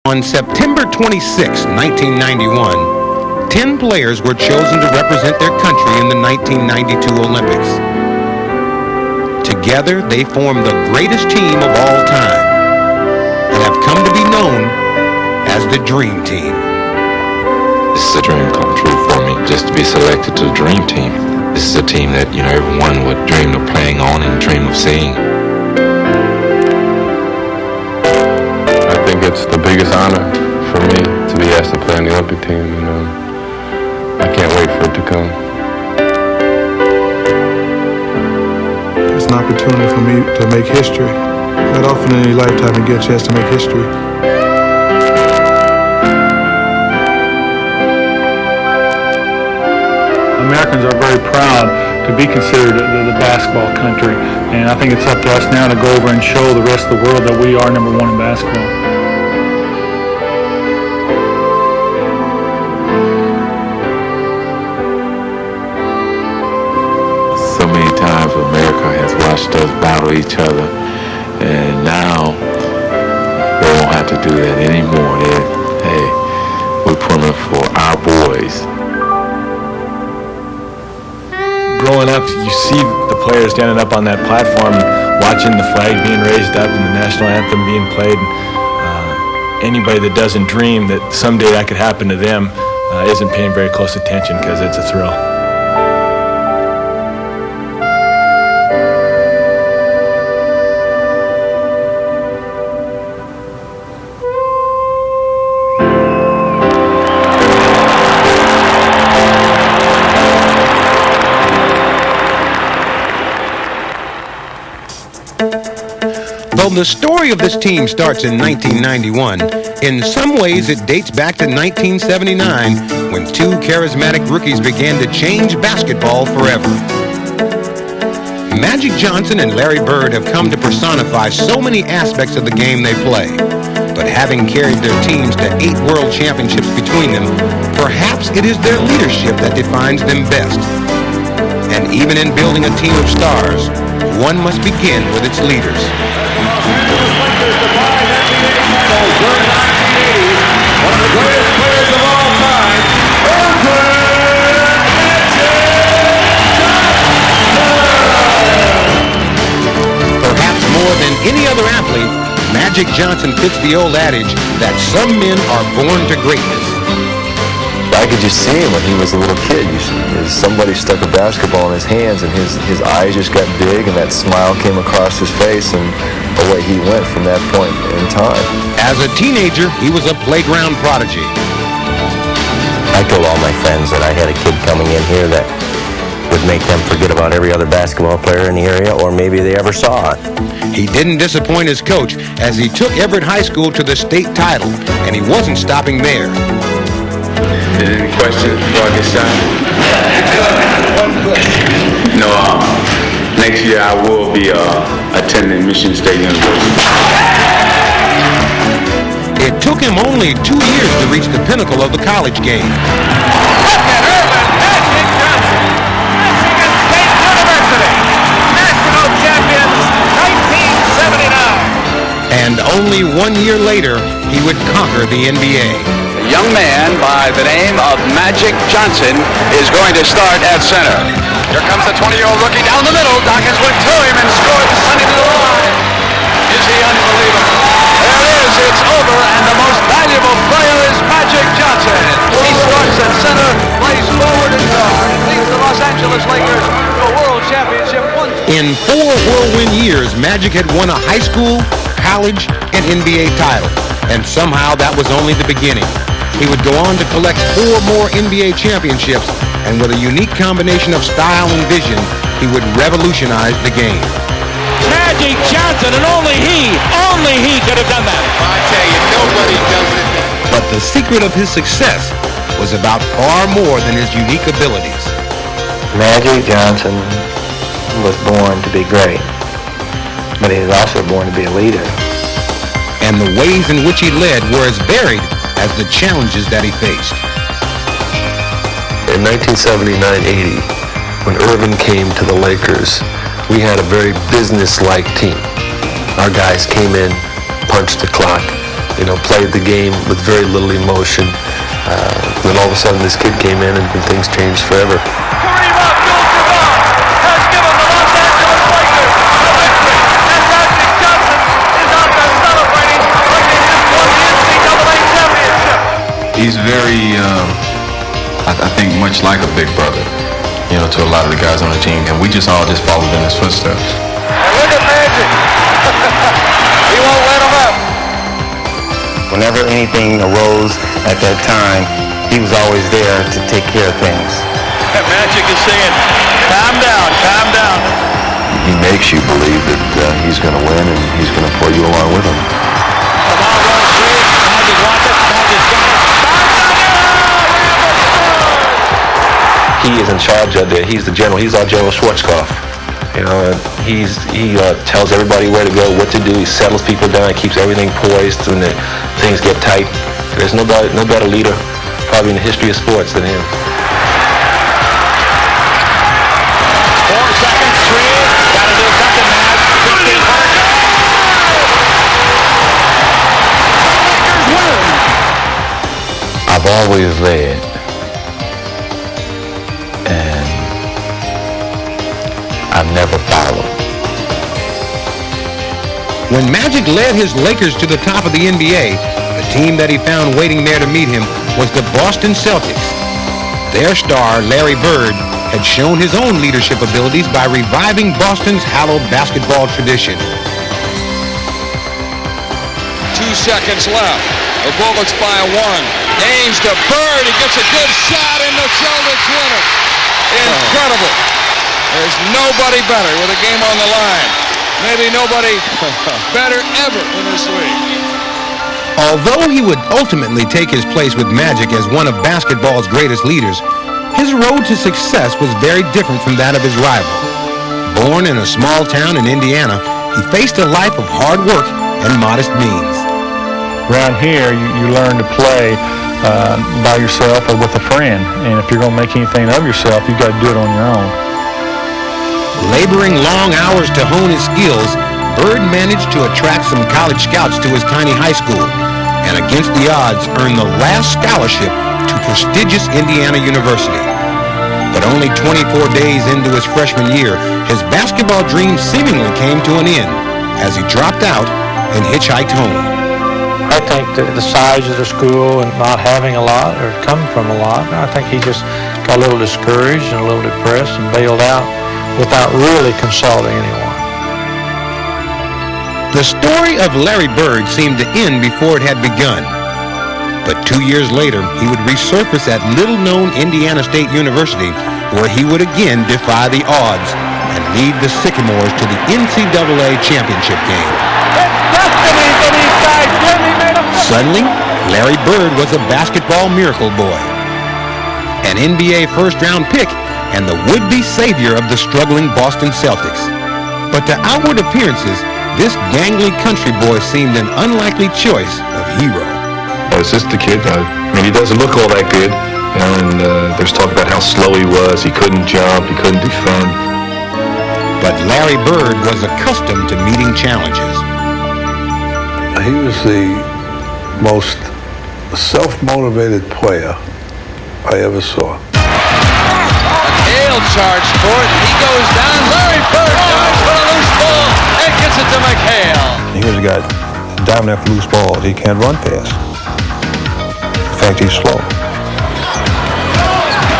On September 26, 1991, 10 players were chosen to represent their country in the 1992 Olympics. Together, they formed the greatest team of all time and have come to be known as the Dream Team. This is a dream come true for me, just to be selected to the Dream Team. This is a team that, everyone would dream of playing on and dream of seeing. I think it's the biggest honor for me to be asked to play on the Olympic team, and I can't wait for it to come. It's an opportunity for me to make history. Not often in any lifetime you get a chance to make history. Americans are very proud to be considered the basketball country, and I think it's up to us now to go over and show the rest of the world that we are number one in basketball. So many times America has watched us battle each other, and now they won't have to do that anymore. We're pulling for our boys. Growing up, you see the players standing up on that platform, watching the flag being raised up and the national anthem being played. Anybody that doesn't dream that someday that could happen to them isn't paying very close attention, because it's a thrill. Though the story of this team starts in 1991, in some ways it dates back to 1979, when two charismatic rookies began to change basketball forever. Magic Johnson and Larry Bird have come to personify so many aspects of the game they play. But having carried their teams to 8 world championships between them, perhaps it is their leadership that defines them best. And even in building a team of stars, one must begin with its leaders. One of the greatest players of all time, Perhaps more than any other athlete, Magic Johnson fits the old adage that some men are born to greatness. I could just see him when he was a little kid. Somebody stuck a basketball in his hands, and his eyes just got big, and that smile came across his face, and away he went from that point in time. As a teenager, he was a playground prodigy. I told all my friends that I had a kid coming in here that would make them forget about every other basketball player in the area, or maybe they ever saw it. He didn't disappoint his coach as he took Everett High School to the state title, and he wasn't stopping there. Any questions before I get started? No, next year I will be attending Michigan State University. It took him only 2 years to reach the pinnacle of the college game. National champions, 1979. And only 1 year later, he would conquer the NBA. A young man by the name of Magic Johnson is going to start at center. Here comes the 20-year-old rookie down the middle. Dawkins went to him and scored the Sunday to the line. Is he unbelievable? There it is. It's over, and the most valuable player is Magic Johnson. He starts at center, plays forward and guard, and leads the Los Angeles Lakers to a world championship once. In 4 whirlwind years, Magic had won a high school, college, and NBA title. And somehow that was only the beginning. He would go on to collect 4 more NBA championships, and with a unique combination of style and vision, he would revolutionize the game. Magic Johnson, and only he could have done that. I tell you, nobody does it. But the secret of his success was about far more than his unique abilities. Magic Johnson was born to be great, but he was also born to be a leader. And the ways in which he led were as varied as the challenges that he faced. In 1979-80, when Irvin came to the Lakers, we had a very business-like team. Our guys came in, punched the clock, played the game with very little emotion. Then all of a sudden this kid came in and things changed forever. Kareem Abdul-Jabbar has given the Los Angeles Lakers electric, and Magic Johnson is out there celebrating like they just won the NCAA championship. He's very, I think, much like a big brother, to a lot of the guys on the team, and we all followed in his footsteps. And look at Magic. He won't let him up. Whenever anything arose at that time, he was always there to take care of things. And Magic is saying, calm down, calm down. He makes you believe that he's going to win and he's going to pull you along with him. The ball rolls through. Magic wants it. Magic's got it. He is in charge of it. He's the general. He's our General Schwarzkopf. He tells everybody where to go, what to do. He settles people down. He keeps everything poised when things get tight. There's no better leader probably in the history of sports than him. 4 seconds, 3. Gotta do something, Mavs. I've always led, and I've never followed. When Magic led his Lakers to the top of the NBA, the team that he found waiting there to meet him was the Boston Celtics. Their star, Larry Bird, had shown his own leadership abilities by reviving Boston's hallowed basketball tradition. 2 seconds left. The Bullets by 1. Haynes to Bird. He gets a good shot, and the Celtics win it. Incredible. There's nobody better with a game on the line. Maybe nobody better ever in this league. Although he would ultimately take his place with Magic as one of basketball's greatest leaders, his road to success was very different from that of his rival. Born in a small town in Indiana, he faced a life of hard work and modest means. Around here, you learn to play by yourself or with a friend. And if you're going to make anything of yourself, you've got to do it on your own. Laboring long hours to hone his skills, Bird managed to attract some college scouts to his tiny high school, and against the odds earned the last scholarship to prestigious Indiana University. But only 24 days into his freshman year, his basketball dream seemingly came to an end as he dropped out and hitchhiked home. I think that the size of the school and not having a lot or coming from a lot, I think he just got a little discouraged and a little depressed and bailed out without really consulting anyone. The story of Larry Bird seemed to end before it had begun. But 2 years later, he would resurface at little-known Indiana State University, where he would again defy the odds and lead the Sycamores to the NCAA championship game. Suddenly, Larry Bird was a basketball miracle boy, an NBA first-round pick, and the would-be savior of the struggling Boston Celtics. But to outward appearances, this gangly country boy seemed an unlikely choice of hero. It's just the kid. He doesn't look all that good. And there's talk about how slow he was. He couldn't jump. He couldn't defend. But Larry Bird was accustomed to meeting challenges. He was the most self-motivated player I ever saw. Hale charged for it. He goes down. Larry Bird dives for a loose ball and gets it to McHale. Here's a guy diving there for loose balls. He can't run fast. In fact, he's slow.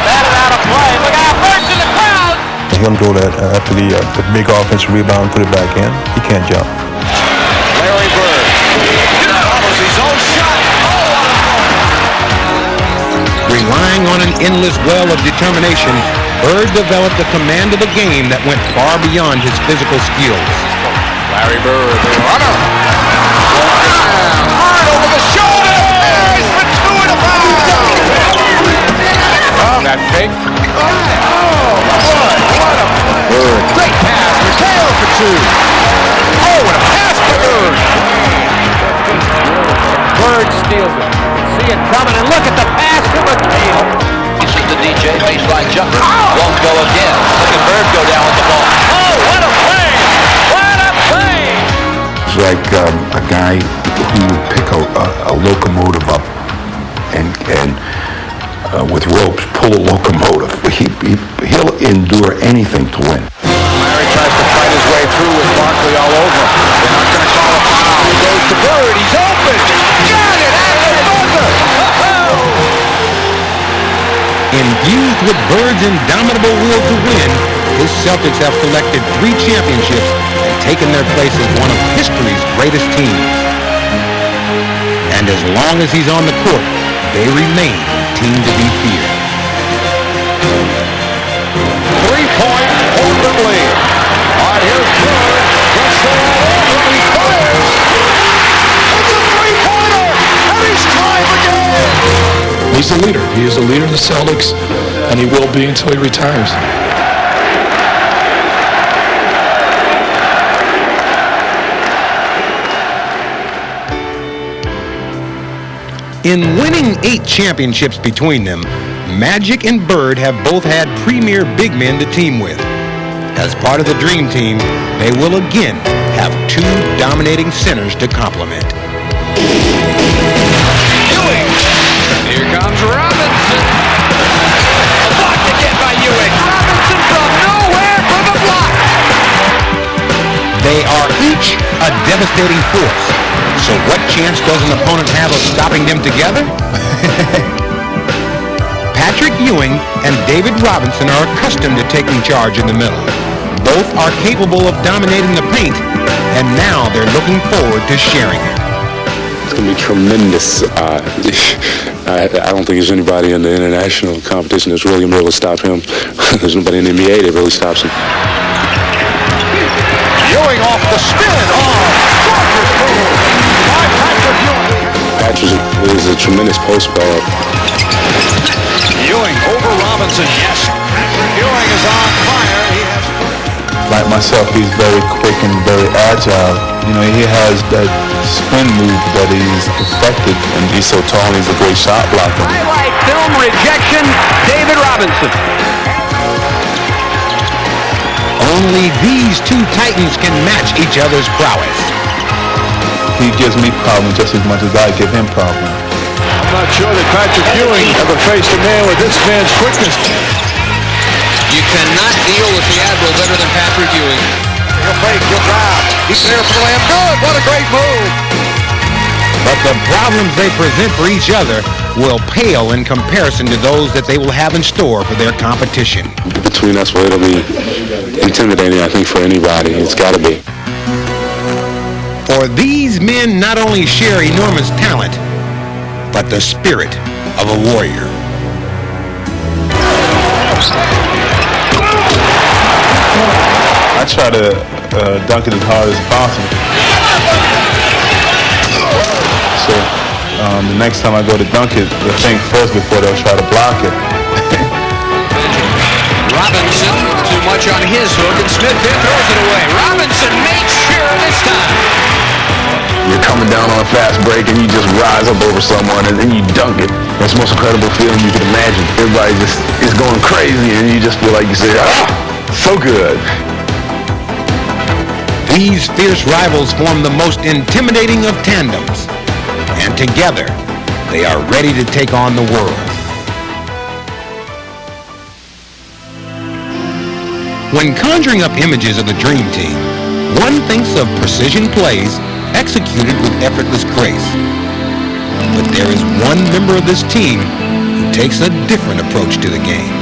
Batted out of play. Look out, Bird in the crowd. He'll go that after the big offensive rebound, put it back in. He can't jump. Larry Bird follows his own shot. Relying on an endless well of determination, Bird developed a command of the game that went far beyond his physical skills. Larry Bird, the runner. Hard over the shoulder. He's for 2 and a foul. That fake. Bird. Great pass. McHale for 2. Oh, what a pass to Bird. Bird steals it. See it coming, and look at the pass to McHale. You see the DJ baseline jumper. Won't go again. Look at Bird go down with the ball. Oh, what a play! What a play! It's like a guy who would pick a locomotive up and with ropes pull a locomotive. He'll endure anything to win. Larry tries to fight his way through with Barkley all over. They're not going to call a foul. He goes to Bird. He's open. Got it at the buzzer. Infused with Bird's indomitable will to win, his Celtics have collected 3 championships and taken their place as one of history's greatest teams. And as long as he's on the court, they remain a team to be feared. 3-point Portland lead. All right, here's Bird. Gets the ball over and he fires. It's a three-pointer, and he's tied the game. He's the leader. He is the leader of the Celtics, and he will be until he retires. In winning 8 championships between them, Magic and Bird have both had premier big men to team with. As part of the Dream Team, they will again have 2 dominating centers to complement. Ewing. Here comes Robinson. A block again by Ewing. Robinson from nowhere for the block. They are each a devastating force. So what chance does an opponent have of stopping them together? Patrick Ewing and David Robinson are accustomed to taking charge in the middle. Both are capable of dominating the paint, and now they're looking forward to sharing it. It's going to be tremendous. I don't think there's anybody in the international competition that's really going to be able to stop him. There's nobody in the NBA that really stops him. Ewing off the spin. Patrick is a tremendous post player. Ewing over Robinson. Yes. Patrick Ewing is on fire. He has... Like myself, he's very quick and very agile. You know, he has that spin move that he's perfected, and he's so tall and he's a great shot blocker. Highlight film rejection, David Robinson. Only these 2 titans can match each other's prowess. He gives me problems just as much as I give him problems. I'm not sure that Patrick Ewing ever faced a man with this man's quickness. You cannot deal with the Admiral better than Patrick Ewing. He'll fake, he'll drive. He's there for the layup. Good, what a great move. But the problems they present for each other will pale in comparison to those that they will have in store for their competition. Between us, well, it'll be intimidating, I think, for anybody. It's got to be. For these men not only share enormous talent, but the spirit of a warrior. I try to dunk it as hard as possible. So the next time I go to dunk it, they'll think first before they'll try to block it. Robinson, too much on his hook, and Smith throws it away. Robinson makes sure this time. You're coming down on a fast break and you just rise up over someone and then you dunk it. That's the most incredible feeling you can imagine. Everybody just is going crazy and you just feel like you say, so good. These fierce rivals form the most intimidating of tandems. And together, they are ready to take on the world. When conjuring up images of the Dream Team, one thinks of precision plays executed with effortless grace. But there is one member of this team who takes a different approach to the game.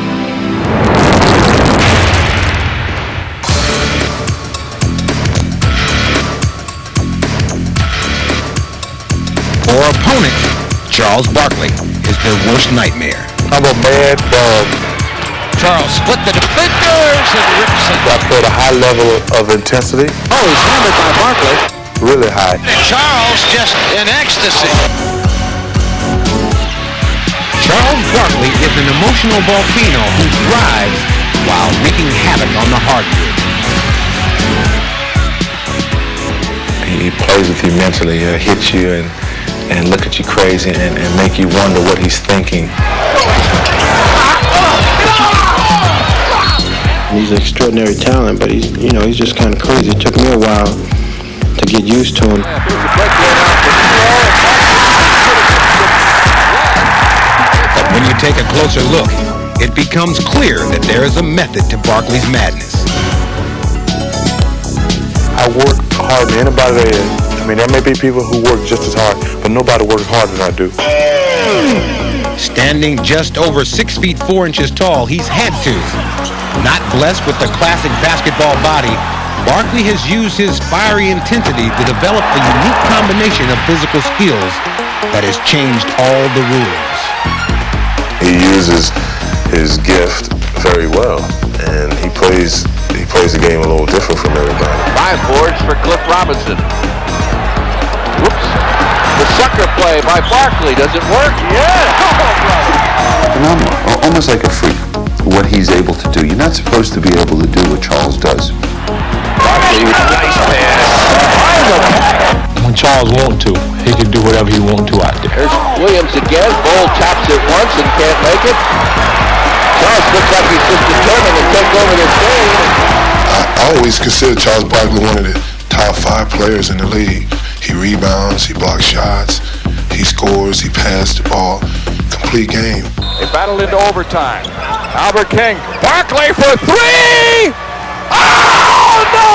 For opponents, Charles Barkley is their worst nightmare. I'm a mad dog. Charles split the defenders and rips it. I played a high level of intensity. Oh, he's hammered by Barkley. Really high. Charles just in ecstasy. Charles Barkley is an emotional volcano who thrives while wreaking havoc on the hardwood. He plays with you mentally. He'll hit you and look at you crazy and make you wonder what he's thinking. He's an extraordinary talent, but he's just kind of crazy. It took me a while to get used to him. take a closer look, it becomes clear that there is a method to Barkley's madness. I work harder than anybody there is. I mean, there may be people who work just as hard, but nobody works harder than I do. Standing just over 6 feet 4 inches tall, he's had to. Not blessed with the classic basketball body, Barkley has used his fiery intensity to develop a unique combination of physical skills that has changed all the rules. He uses his gift very well, and he plays the game a little different from everybody. 5 boards for Cliff Robinson. Whoops. The sucker play by Barkley. Does it work? Yes! Phenomenal. Almost like a freak, what he's able to do. You're not supposed to be able to do what Charles does. Barkley, nice pass. When Charles wants to, he can do whatever he wants to out there. There's Williams again. Bull taps it once and can't make it. Charles looks like he's just determined to take over this game. I always consider Charles Barkley one of the top 5 players in the league. He rebounds, he blocks shots, he scores, he passes the ball. Complete game. They battled into overtime. Albert King. Barkley for 3! Oh, no!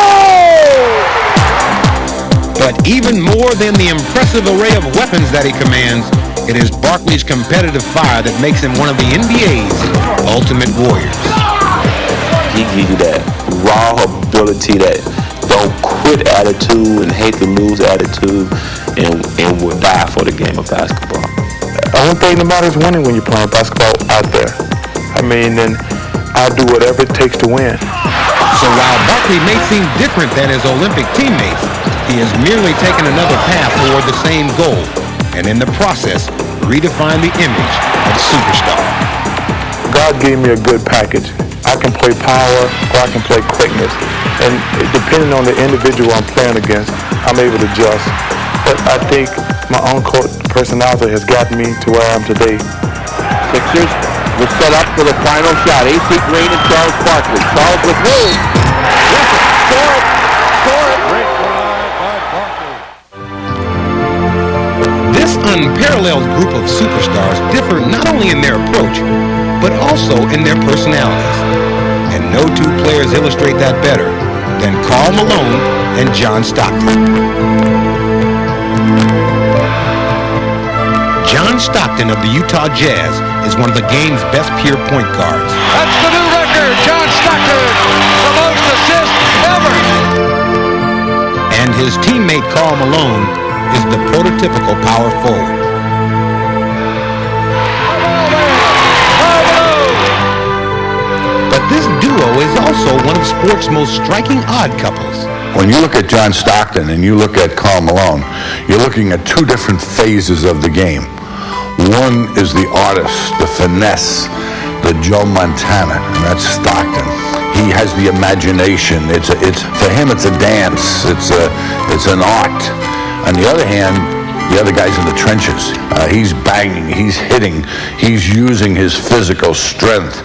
But even more than the impressive array of weapons that he commands, it is Barkley's competitive fire that makes him one of the NBA's ultimate warriors. He gives you that raw ability, that don't quit attitude and hate to lose attitude, and will die for the game of basketball. The only thing that matters is winning when you're playing basketball out there. I mean, and I'll do whatever it takes to win. So while Barkley may seem different than his Olympic teammates, he has merely taken another path toward the same goal, and in the process, redefined the image of superstar. God gave me a good package. I can play power or I can play quickness. And depending on the individual I'm playing against, I'm able to adjust. But I think my own personality has gotten me to where I am today. Sixers will set up for the final shot. AC Green and Charles Barkley. Charles with room. Score it. Score it. Great drive by Barkley. This unparalleled group of superstars differ not only in their approach, but also in their personalities. And no 2 players illustrate that better than Karl Malone and John Stockton. John Stockton of the Utah Jazz is one of the game's best pure point guards. That's the new record. John Stockton, the most assists ever. And his teammate Karl Malone is the prototypical power forward. But this duo is also one of sports' most striking odd couples. When you look at John Stockton and you look at Karl Malone, you're looking at 2 different phases of the game. One is the artist, the finesse, the Joe Montana, and that's Stockton. He has the imagination. It's for him, it's a dance. It's an art. On the other hand, the other guy's in the trenches. He's banging, he's hitting, he's using his physical strength.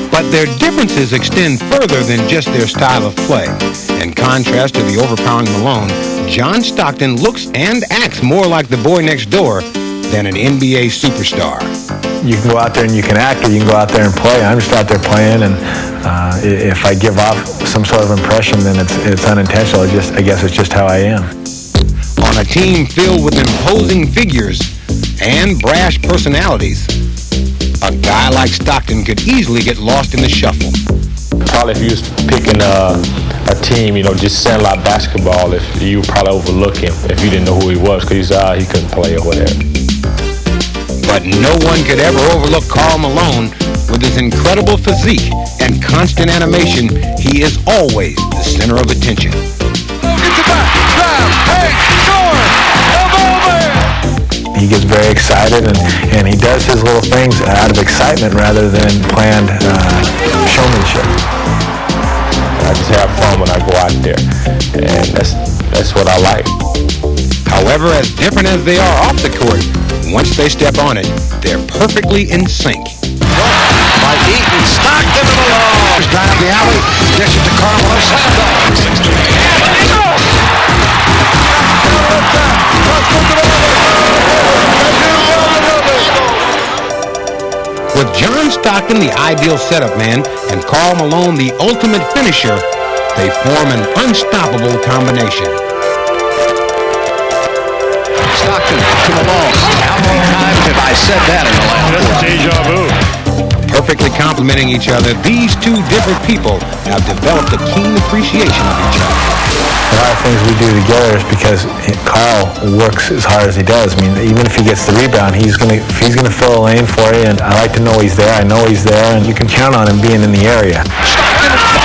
But their differences extend further than just their style of play. In contrast to the overpowering Malone, John Stockton looks and acts more like the boy next door than an NBA superstar. You can go out there and you can act, or you can go out there and play. I'm just out there playing, and if I give off some sort of impression, then it's unintentional. I guess it's just how I am. On a team filled with imposing figures and brash personalities, a guy like Stockton could easily get lost in the shuffle. Probably if you was picking a team, just saying like basketball, if you would probably overlook him if you didn't know who he was, because he couldn't play or whatever. But no one could ever overlook Karl Malone. With his incredible physique and constant animation, he is always the center of attention. Gets it back, grab, hey, score, He gets very excited, and he does his little things out of excitement rather than planned showmanship. I just have fun when I go out there, and that's what I like. However, as different as they are off the court, once they step on it, they're perfectly in sync. By Eaton, Stockton to Malone. Drive the alley, dishes to Karl Malone. Stockton the ideal setup man and Karl Malone the ultimate finisher, they form an unstoppable combination. Stockton to Malone. How many times have I said that in the last That's deja vu. Perfectly complementing each other, these two different people have developed a keen appreciation of each other. A lot of things we do together is because Karl works as hard as he does. I mean, even if he gets the rebound, he's gonna fill a lane for you, and I like to know he's there. I know he's there, and you can count on him being in the area.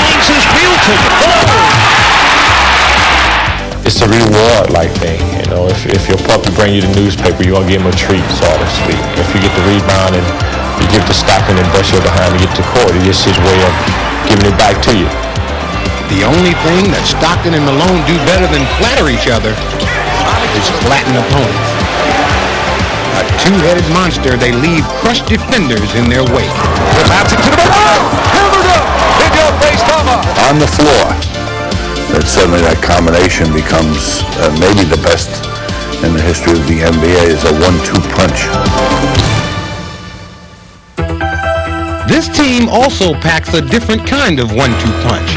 finds his beauty. It's a reward-like thing, you know. If your puppy bring you the newspaper, you're gonna give him a treat, so to speak. If you get the rebound and you give the Stockton and brush your behind to get to court, it's his way of giving it back to you. The only thing that Stockton and Malone do better than flatter each other is flatten opponents. A two-headed monster, they leave crushed defenders in their wake. Collapsing to the ball. Hammered up. Big old face Thomas. On the floor, that suddenly that combination becomes maybe the best in the history of the NBA is a 1-2 punch. This team also packs a different kind of 1-2 punch.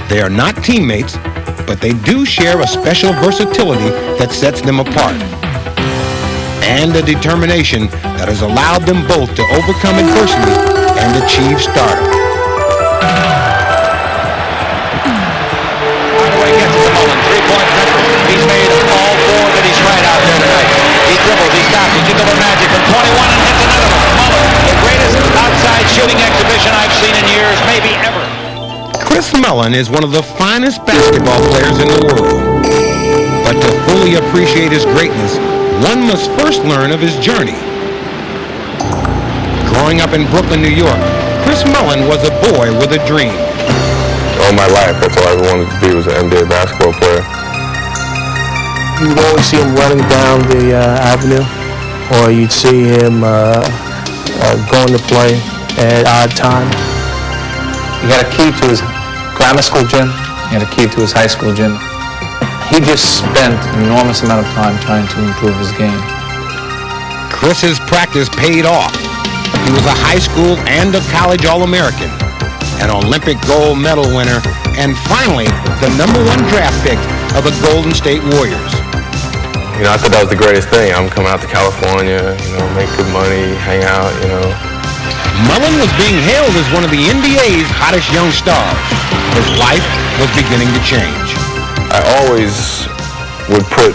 They are not teammates, but they do share a special versatility that sets them apart. And a determination that has allowed them both to overcome adversity and achieve stardom. Hardaway gets it to Mullen, three-point jumper. He's made all four that he's tried out there tonight. He dribbles, he stops, he gets over Magic from 21 and hits another one. Mullen, the greatest outside shooting exhibition I've seen in years, maybe ever. Chris Mullin is one of the finest basketball players in the world. But to fully appreciate his greatness, one must first learn of his journey. Growing up in Brooklyn, New York, Chris Mullin was a boy with a dream. All my life, that's all I ever wanted to be was an NBA basketball player. You would always see him running down the avenue, or you'd see him going to play at odd times. He had a key to his grammar school gym. He had a key to his high school gym. He just spent an enormous amount of time trying to improve his game. Chris's practice paid off. He was a high school and a college All-American, an Olympic gold medal winner, and finally, the #1 draft pick of the Golden State Warriors. You know, I thought that was the greatest thing. I'm coming out to California, you know, make good money, hang out, you know. Mullin was being hailed as one of the NBA's hottest young stars. His life was beginning to change. I always would put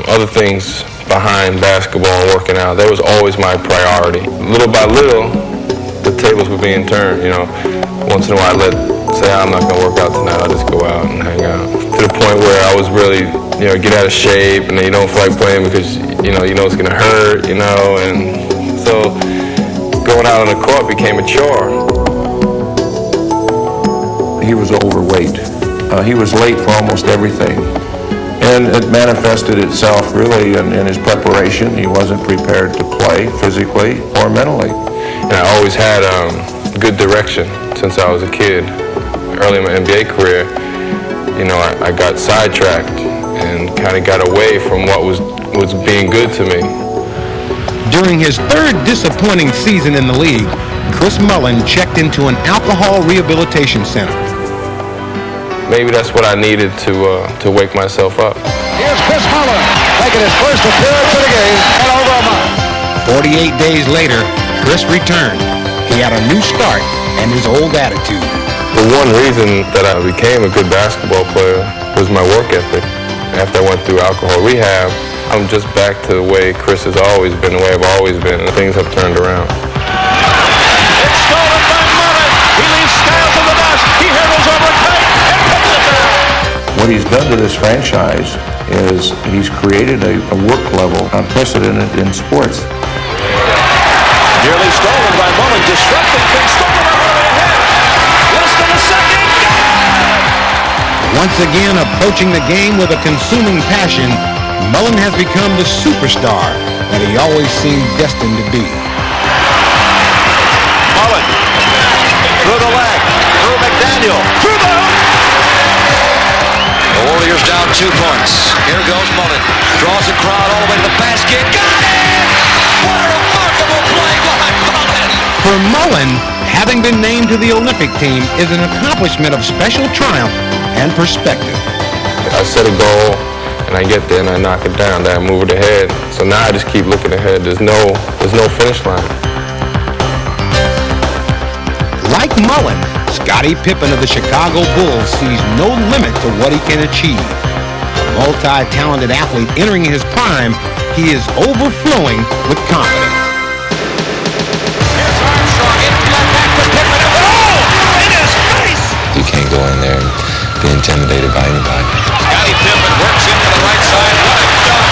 other things behind basketball and working out. That was always my priority. Little by little, the tables were being turned, you know. Once in a while, I'd say, I'm not going to work out tonight. I'll just go out and hang out. To the point where I was really, you know, get out of shape, and then you don't feel like playing because, you know it's going to hurt, you know. And so going out on the court became a chore. He was overweight. He was late for almost everything. And it manifested itself really in his preparation. He wasn't prepared to play physically or mentally. And I always had good direction since I was a kid. Early in my NBA career, you know, I got sidetracked and kind of got away from what was being good to me. During his third disappointing season in the league, Chris Mullin checked into an alcohol rehabilitation center. Maybe that's what I needed to wake myself up. Here's Chris Mullin making his first appearance of the game at over a month. 48 days later, Chris returned. He had a new start and his old attitude. The one reason that I became a good basketball player was my work ethic. After I went through alcohol rehab, I'm just back to the way Chris has always been, the way I've always been, and things have turned around. It's stolen by Mullin. He leaves Styles in the dust. He hurdles over tight and puts it down. What he's done to this franchise is he's created a work level unprecedented in sports. Nearly stolen by Mullin. Disrupting things. Stolen by Mullin ahead. Less than a second. Once again approaching the game with a consuming passion, Mullin has become the superstar that he always seemed destined to be. Mullin through the leg, through McDaniel, through the hoop. The Warriors down 2 points. Here goes Mullin. Draws the crowd all the way to the basket. Got it! What a remarkable play by Mullin. For Mullen, having been named to the Olympic team is an accomplishment of special triumph and perspective. I set a goal, and I get there and I knock it down, then I move it ahead. So now I just keep looking ahead. There's no finish line. Like Mullen, Scottie Pippen of the Chicago Bulls sees no limit to what he can achieve. A multi-talented athlete entering his prime, he is overflowing with confidence. You can't go in there and be intimidated by anybody. Scottie Pippen works into the right side. What a dunk!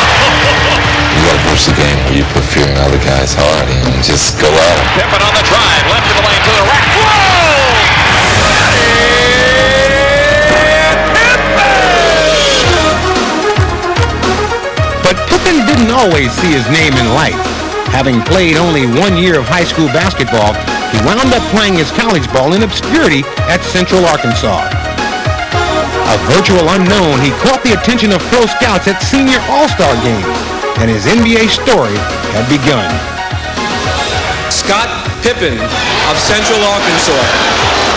You got to push the game where you put fear in other guys hard and just go out. Pippen on the drive, left of the lane to the rack. But Pippen didn't always see his name in light. Having played only 1 year of high school basketball, he wound up playing his college ball in obscurity at Central Arkansas. A virtual unknown, he caught the attention of pro scouts at senior all-star games, and his NBA story had begun. Scott Pippen of Central Arkansas.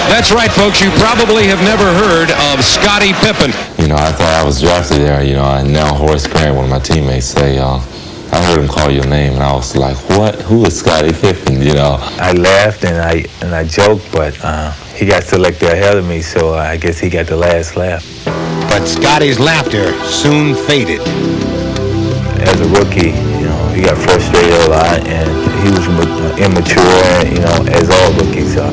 That's right, folks. You probably have never heard of Scottie Pippen. You know, I thought I was drafted there. You know, and now Horace Grant, one of my teammates, say, I heard him call your name, and I was like, what? Who is Scottie Pippen, you know? I laughed and I joked, but he got selected ahead of me, so I guess he got the last laugh. But Scottie's laughter soon faded. As a rookie, you know, he got frustrated a lot, and he was immature, you know, as all rookies are.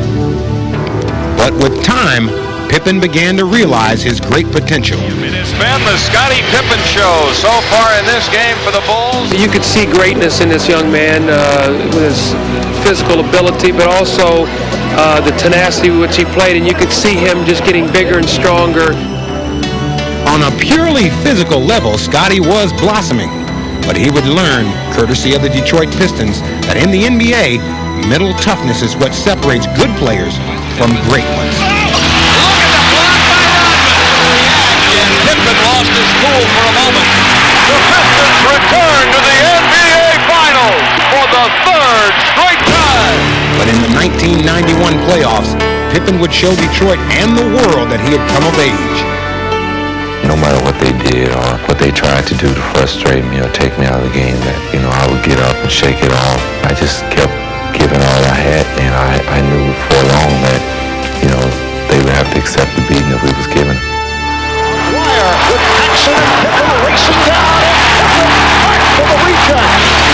But with time, Pippen began to realize his great potential. It has been the Scottie Pippen show so far in this game for the Bulls. You could see greatness in this young man with his physical ability, but also the tenacity with which he played, and you could see him just getting bigger and stronger. On a purely physical level, Scottie was blossoming, but he would learn, courtesy of the Detroit Pistons, that in the NBA, mental toughness is what separates good players from great ones. Pippen lost his cool for a moment. The Pistons return to the NBA Finals for the third straight time. But in the 1991 playoffs, Pippen would show Detroit and the world that he had come of age. No matter what they did or what they tried to do to frustrate me or take me out of the game, that, you know, I would get up and shake it off. I just kept giving all I had, and I knew for long that, you know, they would have to accept the beating that we was given. Dwyer with Paxson, Pippen racing down, and Pippen back for the recheck.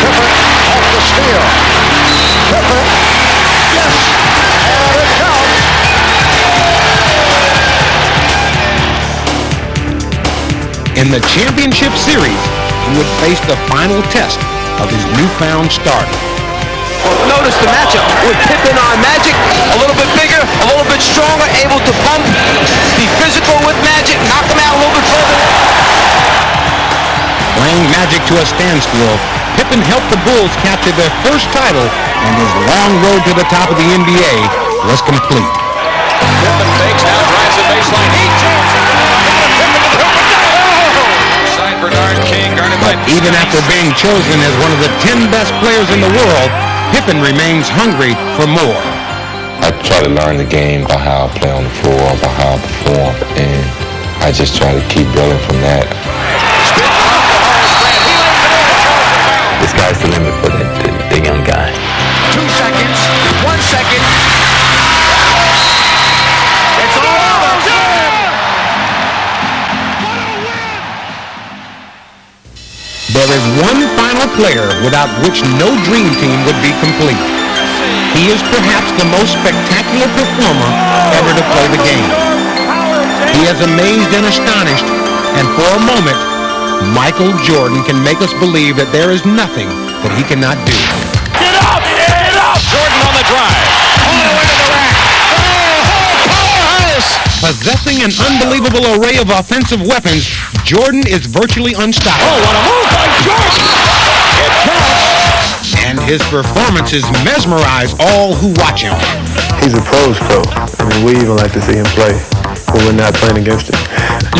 Pippen off the steal. Pippen, yes, and it counts. In the championship series, he would face the final test of his newfound stardom. Notice the matchup with Pippen on Magic, a little bit bigger, a little bit stronger, able to bump, be physical with Magic, knock him out a little bit further. Playing Magic to a standstill, Pippen helped the Bulls capture their first title, and his long road to the top of the NBA was complete. Pippen fakes, now drives the baseline. He jumps. Signed Bernard King, guarded by Even after being chosen as one of the 10 best players in the world, Pippen remains hungry for more. I try to learn the game by how I play on the floor, by how I perform, and I just try to keep building from that. The sky's the limit for the young guy. 2 seconds, 1 second. It's all over. There is one final player without which no dream team would be complete. He is perhaps the most spectacular performer ever to play the game. He has amazed and astonished, and for a moment, Michael Jordan can make us believe that there is nothing that he cannot do. Get up! Get up! Jordan on the drive. All the way to the rack. Powerhouse! Possessing an unbelievable array of offensive weapons, Jordan is virtually unstoppable. Oh, what a move by Jordan! It counts! And his performances mesmerize all who watch him. He's a pro's pro. I mean, we even like to see him play when we're not playing against him.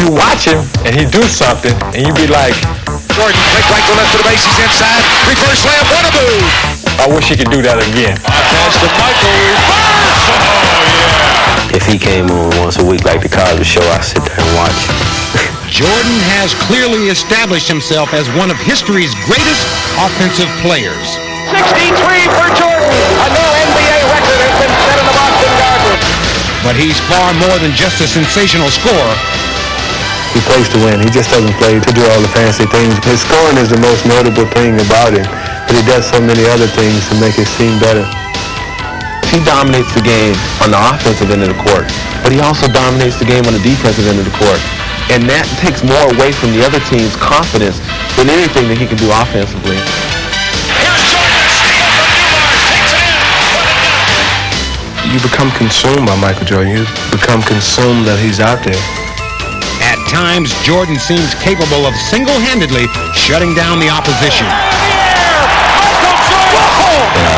You watch him, and he do something, and you be like, Jordan, quick right to left of the base, he's inside. Reverse slam, what a move! I wish he could do that again. Pass to Michael. Reverse! Oh, yeah! If he came on once a week like the Cosby Show, I'd sit there and watch. Jordan has clearly established himself as one of history's greatest offensive players. 63 for Jordan. A new NBA record has been set in the Boston Garden. But he's far more than just a sensational scorer. He plays to win. He just doesn't play to do all the fancy things. His scoring is the most notable thing about him, but he does so many other things to make it seem better. He dominates the game on the offensive end of the court, but he also dominates the game on the defensive end of the court. And that takes more away from the other team's confidence than anything that he can do offensively. You become consumed by Michael Jordan. You become consumed that he's out there. At times, Jordan seems capable of single-handedly shutting down the opposition.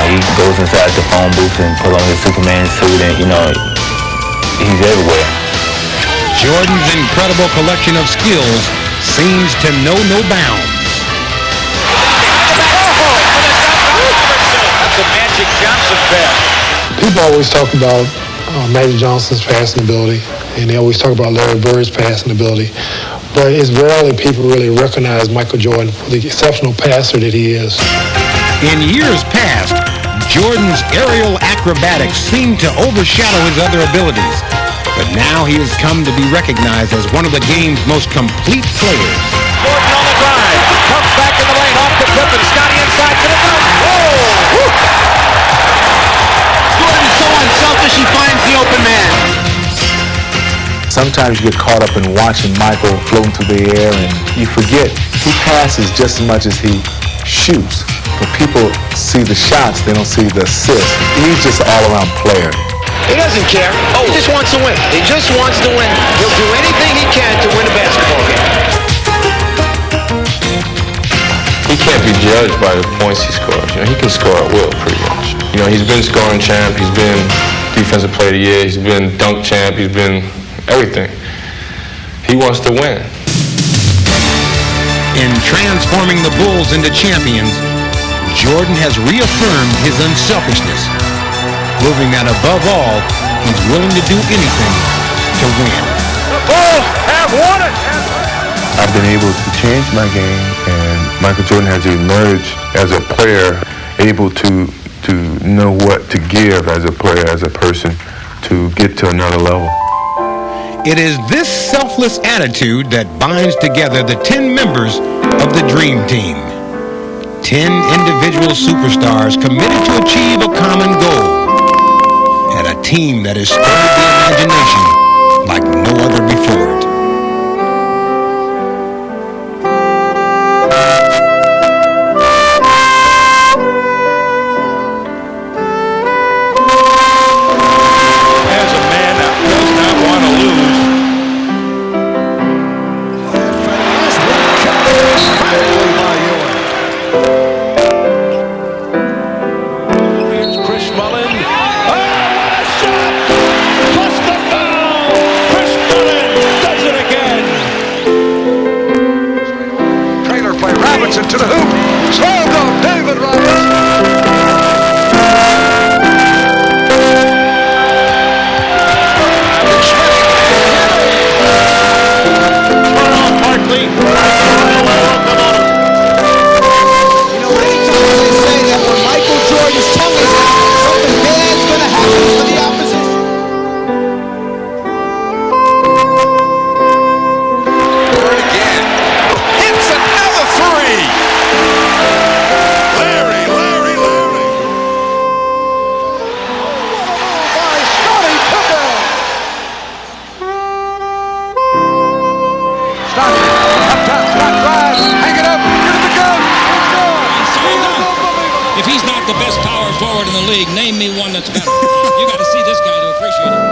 He goes inside the phone booth and put on his Superman suit and, he's everywhere. Jordan's incredible collection of skills seems to know no bounds. That's a Magic Johnson pass. People always talk about Magic Johnson's passing ability, and they always talk about Larry Bird's passing ability. But it's rarely people really recognize Michael Jordan for the exceptional passer that he is. In years past, Jordan's aerial acrobatics seemed to overshadow his other abilities. But now he has come to be recognized as one of the game's most complete players. Jordan on the drive. Comes back in the lane off the Pippen. Scotty inside to the dunk. Oh! Jordan's so unselfish, he finds the open man. Sometimes you get caught up in watching Michael floating through the air and you forget he passes just as much as he shoots. But people see the shots, they don't see the assists. He's just an all-around player. He doesn't care. He just wants to win. He just wants to win. He'll do anything he can to win a basketball game. He can't be judged by the points he scores. He can score at will pretty much. He's been scoring champ. He's been defensive player of the year. He's been dunk champ. He's been everything. He wants to win. In transforming the Bulls into champions, Jordan has reaffirmed his unselfishness, proving that above all, he's willing to do anything to win. The Bulls have won it! I've been able to change my game, and Michael Jordan has emerged as a player, able to know what to give as a player, as a person, to get to another level. It is this selfless attitude that binds together the 10 members of the Dream Team. 10 individual superstars committed to achieve a common goal. And a team that has stirred the imagination like no other before it. As a man that does not want to lose. Here's Chris Mullin. Oh, what a shot! Plus the foul! Chris Mullin does it again! Trailer play. Robinson to the hoop. Swallowed up. David Robinson. Turn off Barkley. Anytime they say that when Michael Jordan's tongue is out, something bad's going to happen for the opposition. Bird again. It's another three. Larry. By Scottie Pippen. Stockton, up top, shot drive, hang it up, here's the gun. If he's not the best power forward in the league, name me one that's better. You got to see this guy to appreciate it.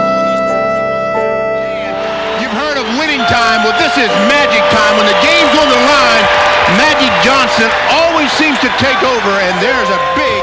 You've heard of winning time. Well, this is magic time. When the game's on the line, Magic Johnson always seems to take over, and there's a big